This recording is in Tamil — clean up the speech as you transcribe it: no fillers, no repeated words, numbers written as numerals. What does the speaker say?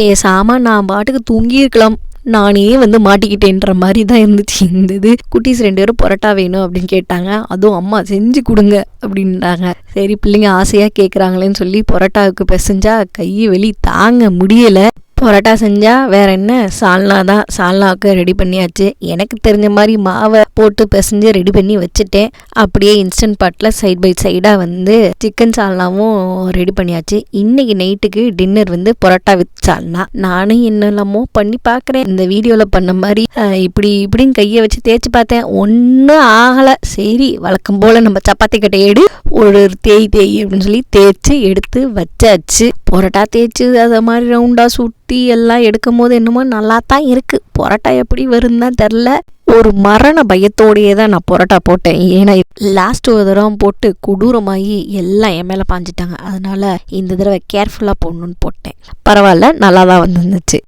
பேசாமல் நான் பாட்டுக்கு தூங்கியிருக்கலாம், நானே வந்து மாட்டிக்கிட்டேன்ற மாதிரி தான் இருந்துச்சு. இருந்தது. குட்டீஸ் 2 பேரும் பரோட்டா வேணும் அப்படின்னு கேட்டாங்க. அதுவும் அம்மா செஞ்சு கொடுங்க அப்படின்றாங்க. சரி பிள்ளைங்க ஆசையாக கேட்குறாங்களேன்னு சொல்லி பரோட்டாவுக்கு பிசைஞ்சா கை வெளி தாங்க முடியலை. பரோட்டா செஞ்சால் வேற என்ன, சால்னா தான். சால்னாவுக்கு ரெடி பண்ணியாச்சு. எனக்கு தெரிஞ்ச மாதிரி மாவை போட்டு பிசைஞ்சு ரெடி பண்ணி வச்சுட்டேன். அப்படியே இன்ஸ்டன்ட் பாட்டில் சைட் பை சைடாக வந்து சிக்கன் சால்னாவும் ரெடி பண்ணியாச்சு. இன்னைக்கு நைட்டுக்கு டின்னர் வந்து பரோட்டா வித் சால்னா. நானும் என்னெல்லாமோ பண்ணி பார்க்குறேன். இந்த வீடியோவில் பண்ண மாதிரி இப்படின்னு கையை வச்சு தேய்ச்சி பார்த்தேன், ஒன்றும் ஆகலை. சரி வழக்கம் போல் நம்ம சப்பாத்தி கட்டை எடு ஒரு தேய் அப்படின்னு சொல்லி தேய்ச்சி எடுத்து வச்சாச்சு. பரோட்டா தேய்ச்சி அதை மாதிரி ரவுண்டாக சுட்டி எல்லாம் எடுக்கும் போது என்னமோ நல்லா தான் இருக்குது. பரோட்டா எப்படி வருன்னு தான் தெரில. ஒரு மரண பயத்தோடையே தான் நான் பரோட்டா போட்டேன். ஏன்னா லாஸ்ட் ஒரு தடவை போட்டு கொடூரமாகி எல்லாம் என் மேலே பாஞ்சிட்டாங்க. அதனால இந்த தடவை கேர்ஃபுல்லாக போடணுன்னு போட்டேன். பரவாயில்ல, நல்லா தான் வந்துருந்துச்சு.